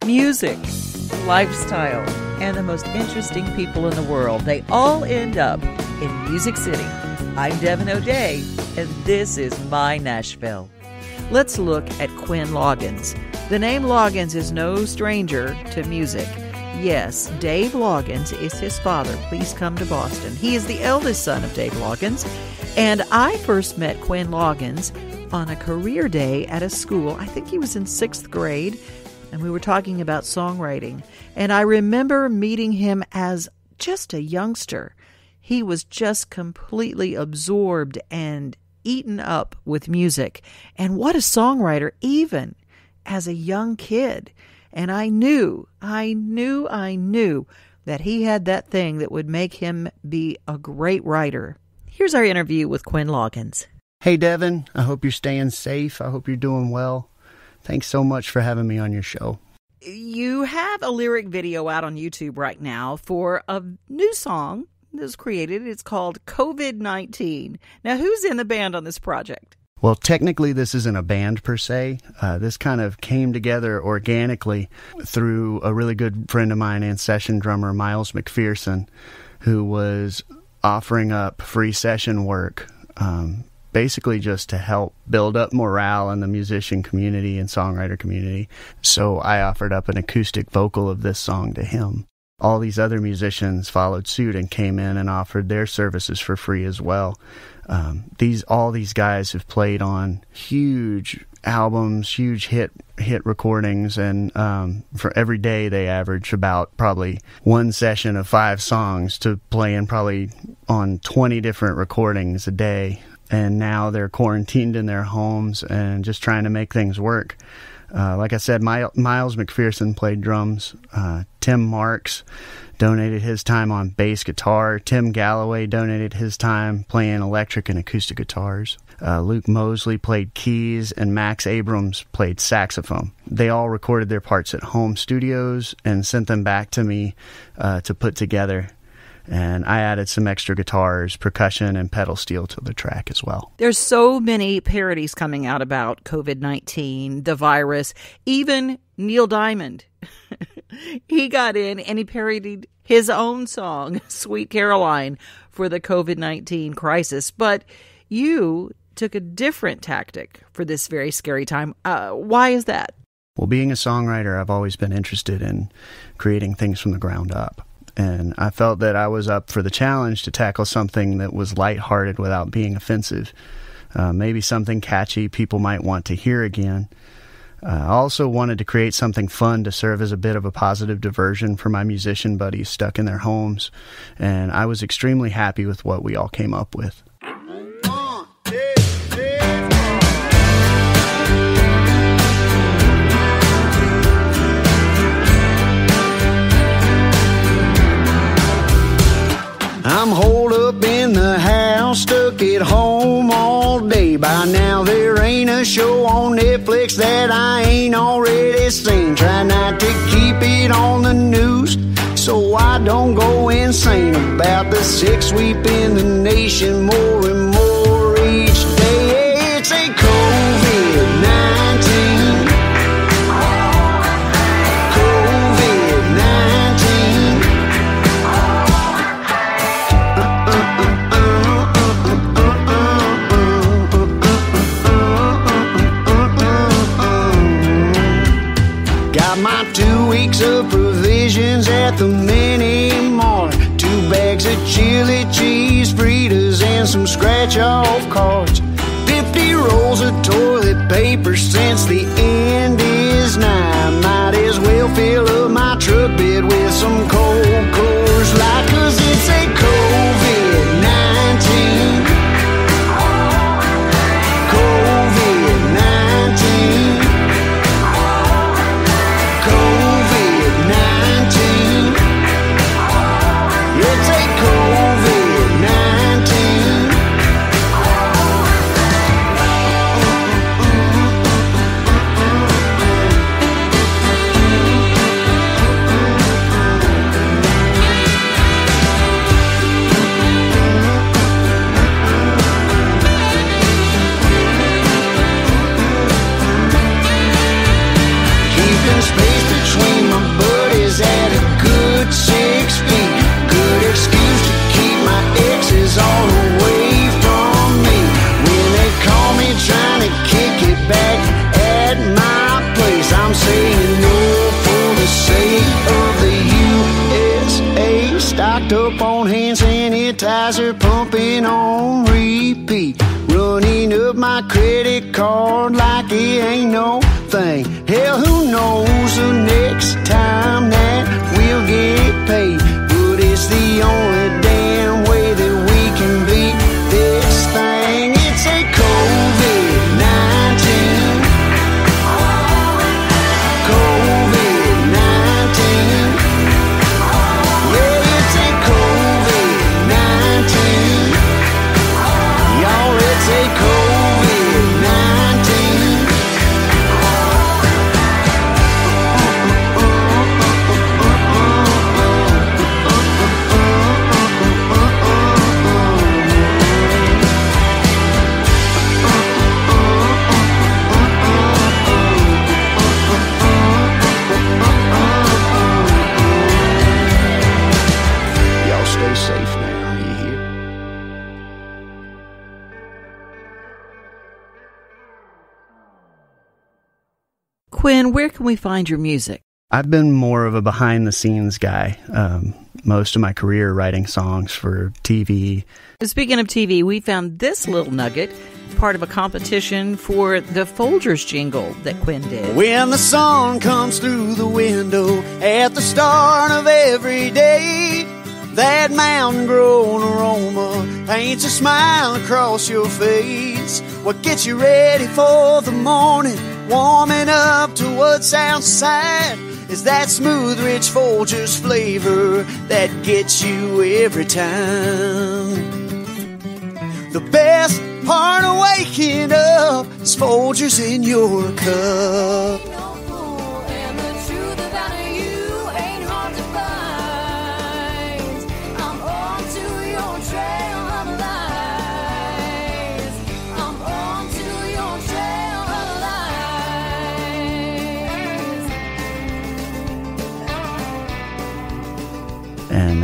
music, lifestyle, and the most interesting people in the world. They all end up in Music City. I'm Devin O'Day, and this is My Nashville. Let's look at Quinn Loggins. The name Loggins is no stranger to music. Yes, Dave Loggins is his father. Please come to Boston. He is the eldest son of Dave Loggins, and I first met Quinn Loggins on a career day at a school. I think he was in 6th grade, and we were talking about songwriting. And I remember meeting him as just a youngster. He was just completely absorbed and eaten up with music. And what a songwriter, even as a young kid. And I knew that he had that thing that would make him be a great writer. Here's our interview with Quinn Loggins. Hey, Devin. I hope you're staying safe. I hope you're doing well. Thanks so much for having me on your show. You have a lyric video out on YouTube right now for a new song that was created. It's called COVID-19. Now, who's in the band on this project? Well, technically, this isn't a band per se. This kind of came together organically through a really good friend of mine and session drummer, Miles McPherson, who was offering up free session work, basically just to help build up morale in the musician community and songwriter community. So I offered up an acoustic vocal of this song to him. All these other musicians followed suit and came in and offered their services for free as well. All these guys have played on huge albums, huge hit recordings, and for every day they average about probably one session of 5 songs to playing probably on 20 different recordings a day. And now they're quarantined in their homes and just trying to make things work. Like I said, Miles McPherson played drums. Tim Marks donated his time on bass guitar. Tim Galloway donated his time playing electric and acoustic guitars. Luke Mosley played keys, and Max Abrams played saxophone. They all recorded their parts at home studios and sent them back to me to put together. And I added some extra guitars, percussion, and pedal steel to the track as well. There's so many parodies coming out about COVID-19, the virus. Even Neil Diamond, he got in and he parodied his own song, Sweet Caroline, for the COVID-19 crisis. But you took a different tactic for this very scary time. Why is that? Well, being a songwriter, I've always been interested in creating things from the ground up. And I felt that I was up for the challenge to tackle something that was lighthearted without being offensive. Maybe something catchy people might want to hear again. I also wanted to create something fun to serve as a bit of a positive diversion for my musician buddies stuck in their homes. And I was extremely happy with what we all came up with. I'm holed up in the house, stuck at home all day. By now there ain't a show on Netflix that I ain't already seen. Try not to keep it on the news so I don't go insane about the sick sweeping the nation more and more each day. It's a COVID-19. My 2 weeks of provisions at the mini mart. 2 bags of chili cheese fritters and some scratch-off cards. 50 rolls of toilet paper since the end is nigh. Might as well fill up my truck bed with some cold Coors Light, 'cause it's a COVID-19. COVID-19. COVID-19. It's a COVID-19. Stocked up on hand sanitizer, pumping on repeat. Running up my credit card like it ain't no thing. Hell, who knows the next time that we'll get paid. But it's the only damn way that we can beat this thing. It's a COVID-19. COVID-19. Yeah, it's a COVID-19. Y'all, it's a COVID-19. Y'all stay safe now, you hear? Quinn, where can we find your music? I've been more of a behind-the-scenes guy most of my career, writing songs for TV. Speaking of TV, we found this little nugget, part of a competition for the Folgers jingle that Quinn did. When the sun comes through the window at the start of every day, that mountain-grown aroma paints a smile across your face. What gets you ready for the morning, warming up to what's outside, is that smooth, rich Folgers flavor that gets you every time. The best part of waking up is Folgers in your cup. And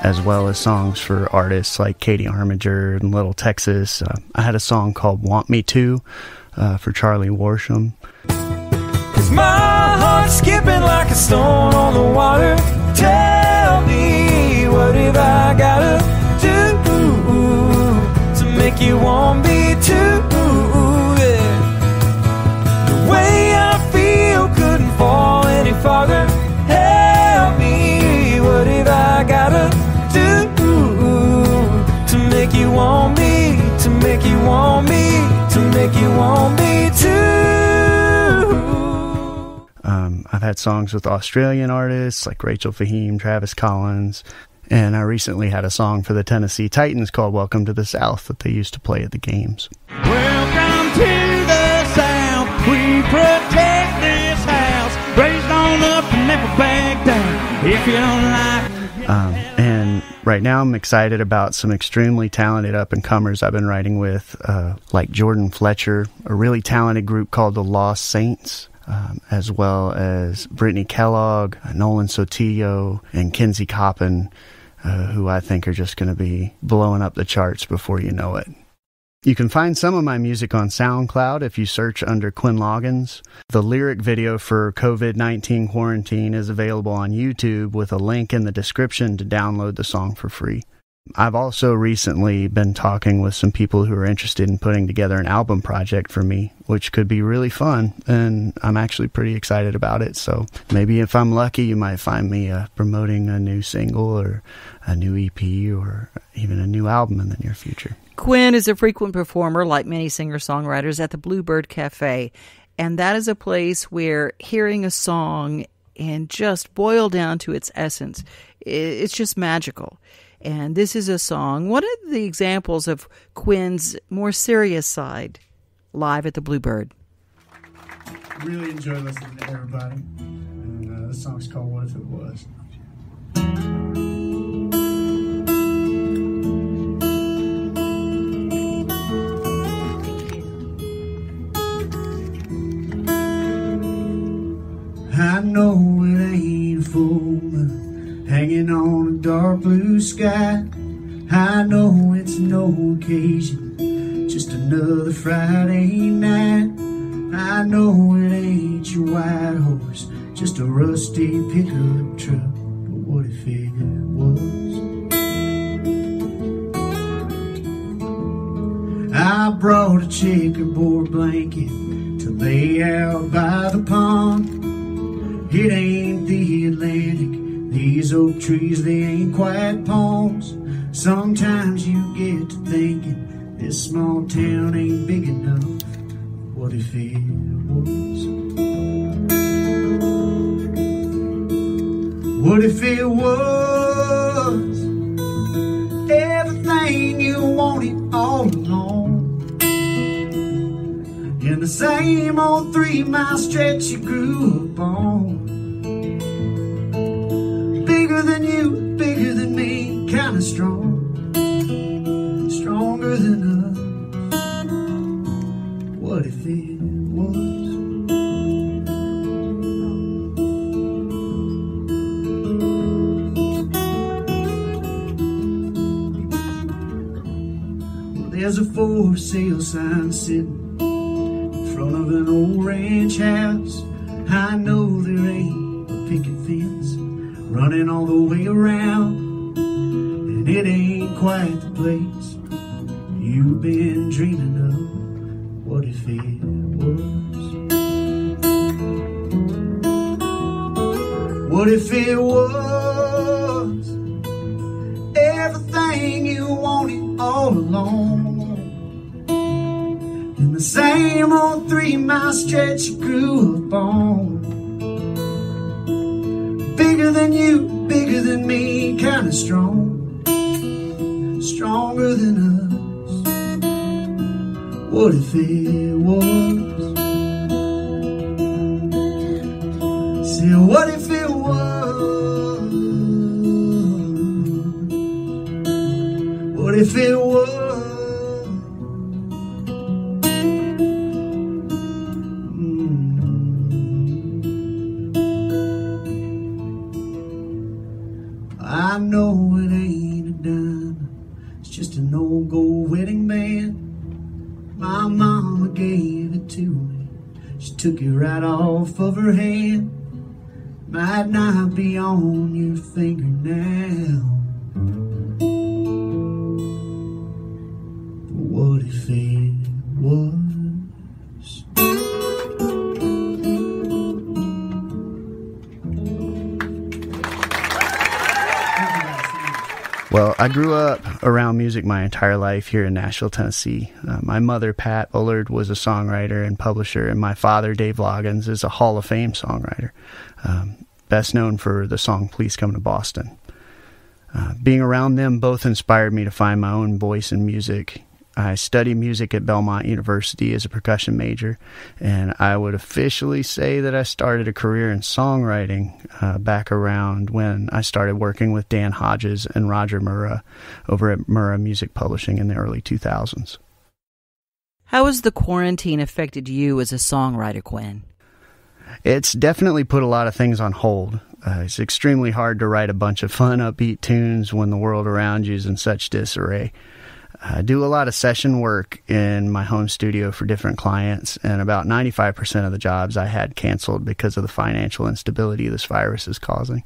as well as songs for artists like Katie Armiger and Little Texas. I had a song called Want Me To for Charlie Worsham. 'Cause my heart's skipping like a stone on the water. Tell me, what have I gotta do to make you want me to? Yeah. The way I feel couldn't fall any farther. Help me, what have I gotta do to make you want me, to make you want me, to make you want me to? I've had songs with Australian artists like Rachel Fahim, Travis Collins, and I recently had a song for the Tennessee Titans called Welcome to the South that they used to play at the games. Welcome to the South, we protect this house, raised on up and never back down, if you don't like. And right now I'm excited about some extremely talented up-and-comers I've been writing with, like Jordan Fletcher, a really talented group called the Lost Saints, as well as Brittany Kellogg, Nolan Sotillo, and Kinsey Coppin, who I think are just going to be blowing up the charts before you know it. You can find some of my music on SoundCloud if you search under Quinn Loggins. The lyric video for COVID-19 Quarantine is available on YouTube with a link in the description to download the song for free. I've also recently been talking with some people who are interested in putting together an album project for me, which could be really fun, and I'm actually pretty excited about it. So maybe if I'm lucky, you might find me promoting a new single or a new EP or even a new album in the near future. Quinn is a frequent performer, like many singer-songwriters, at the Bluebird Cafe, and that is a place where hearing a song and just boiled down to its essence, it's just magical. And this is a song, one of the examples of Quinn's more serious side, live at the Bluebird. Really enjoy listening to everybody. And the song's called What If It Was. I know it ain't a full moon hanging on a dark blue sky. I know it's no occasion, just another Friday night. I know it ain't your white horse, just a rusty pickup truck. But what if it was? I brought a checkerboard blanket to lay out by the pond. It ain't the Atlantic, these oak trees, they ain't quite palms. Sometimes you get to thinking this small town ain't big enough. What if it was? What if it was everything you wanted all along? In the same old 3-mile stretch you grew up on. Bigger than you, bigger than me, kinda strong, stronger than us. What if it was? Well, there's a for sale sign sitting in front of an old ranch house. I know there ain't a picket fence running all the way around, and it ain't quite the place you've been dreaming of. What if it was? What if it was everything you wanted all along? In the same old 3-mile stretch you grew up on. Bigger than you, bigger than me, kinda strong, stronger than us. What if it was? Say, what if it was? What if it was? I know it ain't a dime, it's just an old gold wedding band. My mama gave it to me, she took it right off of her hand. Might not be on your finger now, but what if it was? Well, I grew up around music my entire life here in Nashville, Tennessee. My mother, Pat Ullard, was a songwriter and publisher, and my father, Dave Loggins, is a Hall of Fame songwriter, best known for the song Please Come to Boston. Being around them both inspired me to find my own voice in music. I studied music at Belmont University as a percussion major, and I would officially say that I started a career in songwriting back around when I started working with Dan Hodges and Roger Murrah over at Murrah Music Publishing in the early 2000s. How has the quarantine affected you as a songwriter, Quinn? It's definitely put a lot of things on hold. It's extremely hard to write a bunch of fun, upbeat tunes when the world around you is in such disarray. I do a lot of session work in my home studio for different clients, and about 95% of the jobs I had canceled because of the financial instability this virus is causing.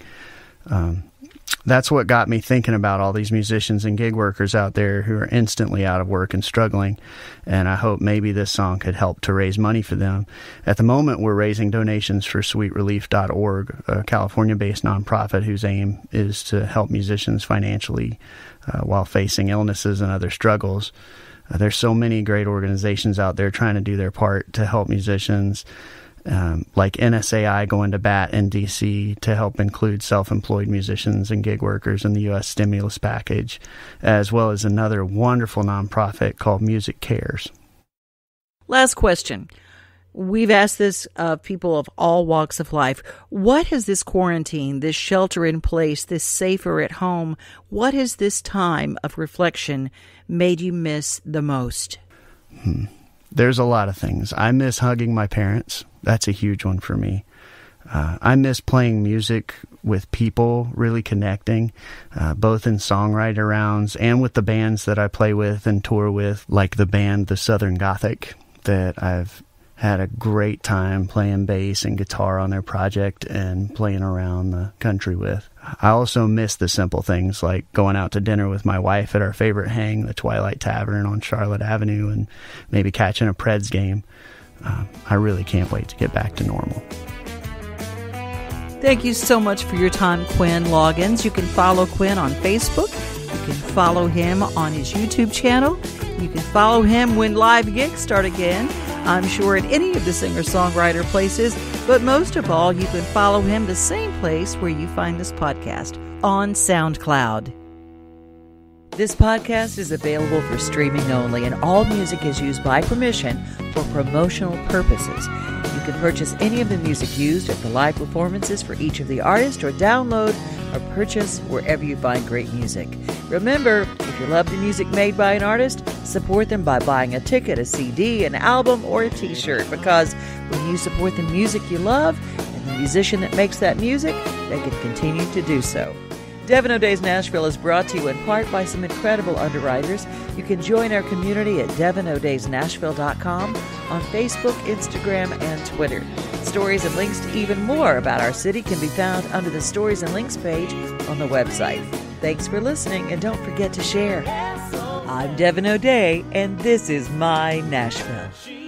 That's what got me thinking about all these musicians and gig workers out there who are instantly out of work and struggling, and I hope maybe this song could help to raise money for them. At the moment, we're raising donations for sweetrelief.org, a California-based nonprofit whose aim is to help musicians financially while facing illnesses and other struggles. There's so many great organizations out there trying to do their part to help musicians, like NSAI going to bat in D.C. to help include self-employed musicians and gig workers in the U.S. stimulus package, as well as another wonderful nonprofit called Music Cares. Last question. We've asked this of people of all walks of life. What has this quarantine, this shelter in place, this safer at home, what has this time of reflection made you miss the most? There's a lot of things. I miss hugging my parents. That's a huge one for me. I miss playing music with people, really connecting, both in songwriter rounds and with the bands that I play with and tour with, like the band The Southern Gothic that I've had a great time playing bass and guitar on their project and playing around the country with. I also miss the simple things like going out to dinner with my wife at our favorite hang, the Twilight Tavern on Charlotte Avenue, and maybe catching a Preds game. I really can't wait to get back to normal. Thank you so much for your time, Quinn Loggins. You can follow Quinn on Facebook. You can follow him on his YouTube channel. You can follow him when live gigs start again, I'm sure at any of the singer-songwriter places. But most of all, you can follow him the same place where you find this podcast, on SoundCloud. This podcast is available for streaming only, and all music is used by permission for promotional purposes. You can purchase any of the music used at the live performances for each of the artists, or download or purchase wherever you find great music. Remember, if you love the music made by an artist, support them by buying a ticket, a CD, an album, or a t-shirt, because when you support the music you love and the musician that makes that music, they can continue to do so. Devin O'Day's Nashville is brought to you in part by some incredible underwriters. You can join our community at devinodaysnashville.com, on Facebook, Instagram, and Twitter. Stories and links to even more about our city can be found under the Stories and Links page on the website. Thanks for listening, and don't forget to share. I'm Devin O'Day, and this is My Nashville.